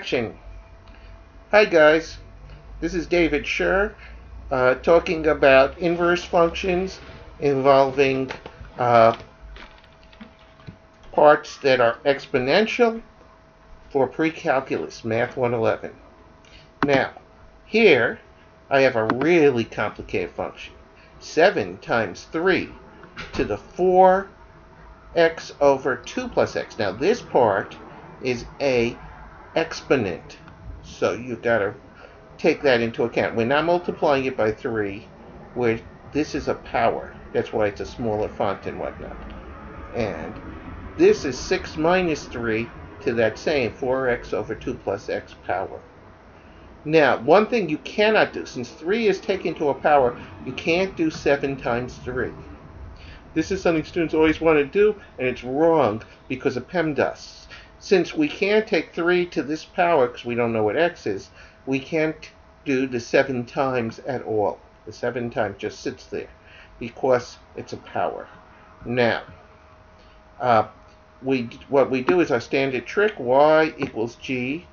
Action! Hi guys, this is David Scher talking about inverse functions involving parts that are exponential for pre-calculus, Math 111. Now, here I have a really complicated function. 7 times 3 to the 4x over 2 plus x. Now this part is a exponent, so you got to take that into account. We're not multiplying it by 3, where this is a power. That's why it's a smaller font and whatnot. And this is 6 minus 3 to that same 4x over 2 plus x power. Now, one thing you cannot do, since 3 is taken to a power, you can't do 7 times 3. This is something students always want to do, and it's wrong because of PEMDAS. Since we can't take 3 to this power because we don't know what x is, we can't do the 7 times at all. The 7 times just sits there because it's a power. Now, what we do is our standard trick, y equals g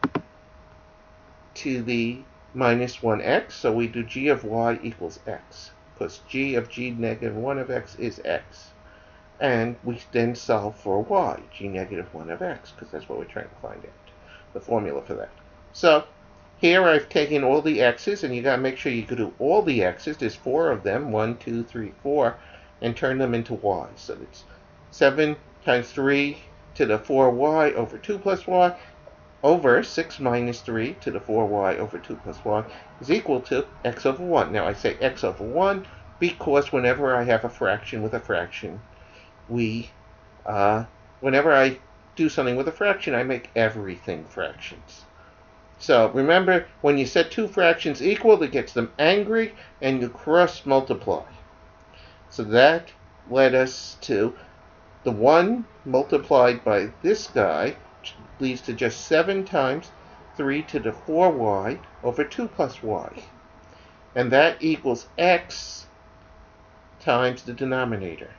to the minus 1x. So we do g of y equals x, because g of g negative 1 of x is x. And we then solve for y, g negative 1 of x, because that's what we're trying to find out, the formula for that. So here I've taken all the x's, and you got to make sure you can do all the x's. There's 4 of them, 1, 2, 3, 4, and turn them into y. So it's 7 times 3 to the 4y over 2 plus y over 6 minus 3 to the 4y over 2 plus y is equal to x over 1. Now I say x over 1 because whenever I have a fraction with a fraction, whenever I do something with a fraction, I make everything fractions. So remember, when you set two fractions equal, that gets them angry, and you cross multiply. So that led us to the 1 multiplied by this guy, which leads to just 7 times 3 to the 4y over 2 plus y. And that equals x times the denominator.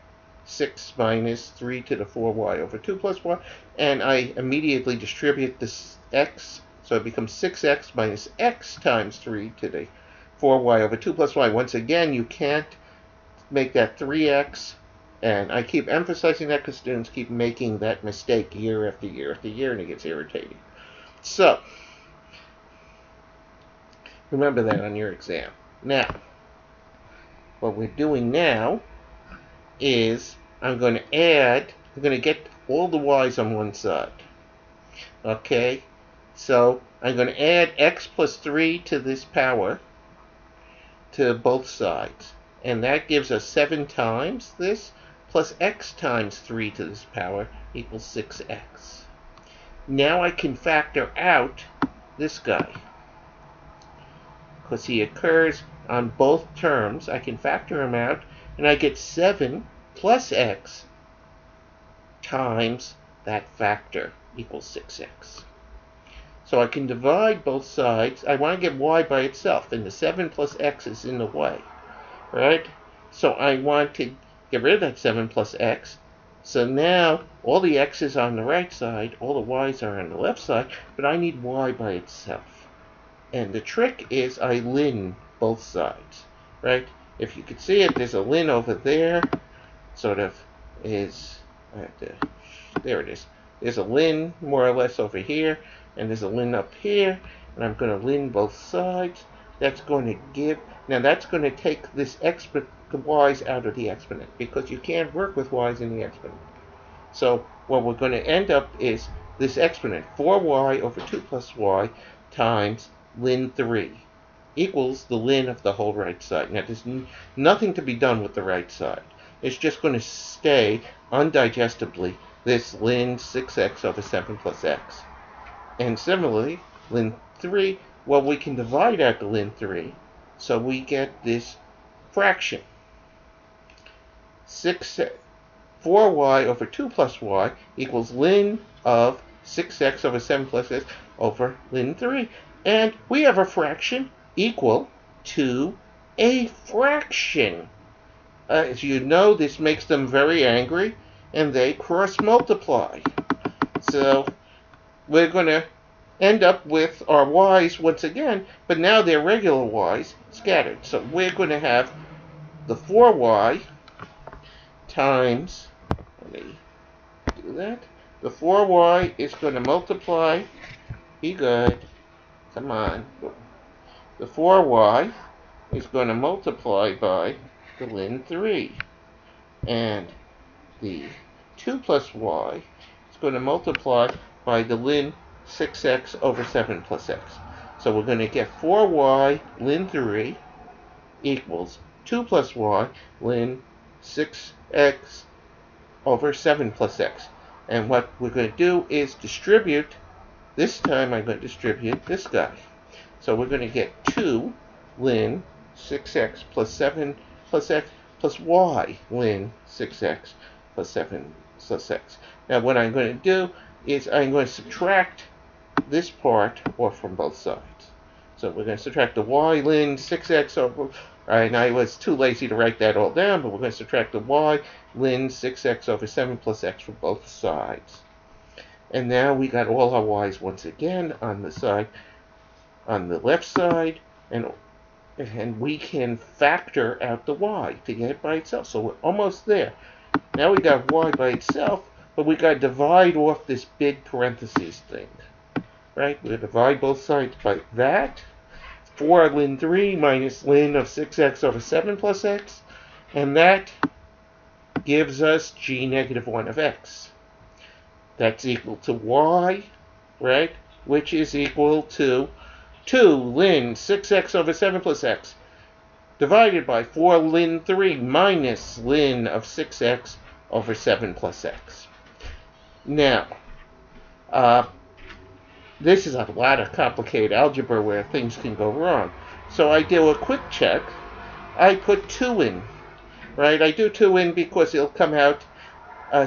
6 minus 3 to the 4y over 2 plus y. And I immediately distribute this x, so it becomes 6x minus x times 3 to the 4y over 2 plus y. Once again, you can't make that 3x. And I keep emphasizing that because students keep making that mistake year after year after year, and it gets irritating. So, remember that on your exam. Now, what we're doing now is I'm going to get all the y's on one side. Okay? So, I'm going to add x plus 3 to this power to both sides. And that gives us 7 times this, plus x times 3 to this power equals 6x. Now I can factor out this guy, because he occurs on both terms. I can factor him out, and I get 7 plus x times that factor equals 6x. So I can divide both sides. I want to get y by itself, and the 7 plus x is in the way, right? So I want to get rid of that 7 plus x. So now all the x's are on the right side, all the y's are on the left side, but I need y by itself. And the trick is I ln both sides, right? If you can see it, there's a ln over there, sort of is, there it is. There's a ln more or less over here, and there's a ln up here, and I'm going to ln both sides. That's going to give, now that's going to take this the y's out of the exponent, because you can't work with y's in the exponent. So what we're going to end up is this exponent, 4y over 2 plus y times ln 3 equals the ln of the whole right side. Now there's nothing to be done with the right side. It's just going to stay undigestably this ln 6x over 7 plus x. And similarly, ln 3, well, we can divide out the ln 3, so we get this fraction. 4y over 2 plus y equals ln of 6x over 7 plus x over ln 3. And we have a fraction equal to a fraction. As you know, this makes them very angry, and they cross multiply. So we're going to end up with our y's once again, but now they're regular y's scattered. So we're going to have the 4y times, let me do that, the 4y is going to multiply, be good, come on, the 4y is going to multiply by the ln 3, and the 2 plus y is going to multiply by the ln 6x over 7 plus x. So we're going to get 4y ln 3 equals 2 plus y ln 6x over 7 plus x. And what we're going to do is distribute, this time I'm going to distribute this guy. So we're going to get 2 ln 6x plus 7 plus x plus y ln 6x plus 7 plus x. Now what I'm going to do is I'm going to subtract this part off from both sides. So we're going to subtract the y ln 6x over, and I was too lazy to write that all down, but we're going to subtract the y ln 6x over 7 plus x from both sides. And now we got all our y's once again on the side, on the left side, and we can factor out the y to get it by itself. So we're almost there. Now we got y by itself, but we got to divide off this big parentheses thing. Right? We're going to divide both sides by that. 4 ln 3 minus ln of 6x over 7 plus x. And that gives us g negative 1 of x. That's equal to y, right? Which is equal to 2 ln 6x over 7 plus x divided by 4 ln 3 minus ln of 6x over 7 plus x. Now, this is a lot of complicated algebra where things can go wrong. So I do a quick check. I put 2 in, right? I do 2 in because it'll come out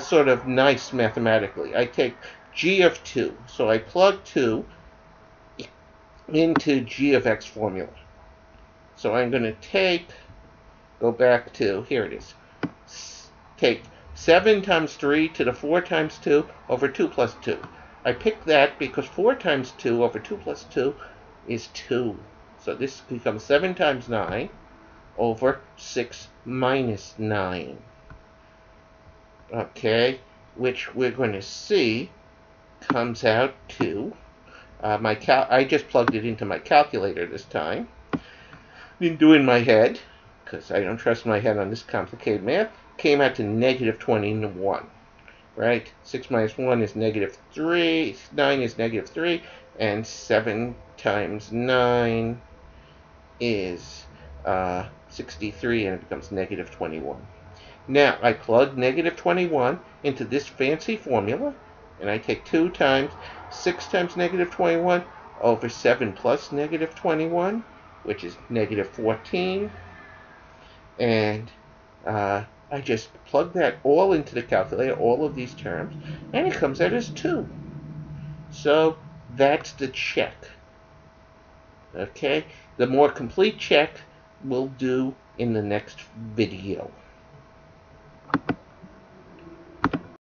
sort of nice mathematically. I take g of 2. So I plug 2 into g of x formula. So I'm going to go back to, here it is, take 7 times 3 to the 4 times 2 over 2 plus 2. I picked that because 4 times 2 over 2 plus 2 is 2. So this becomes 7 times 9 over 6 minus 9. Okay, which we're going to see comes out to, I just plugged it into my calculator this time. Didn't do it in my head, because I don't trust my head on this complicated math. Came out to negative 21. Right? 6 minus 1 is negative 3, 9 is negative 3, and 7 times 9 is 63, and it becomes negative 21. Now, I plug negative 21 into this fancy formula, and I take 2 times 6 times negative 21 over 7 plus negative 21, which is negative 14, and I just plug that all into the calculator, all of these terms, and it comes out as 2. So that's the check. Okay? The more complete check we'll do in the next video.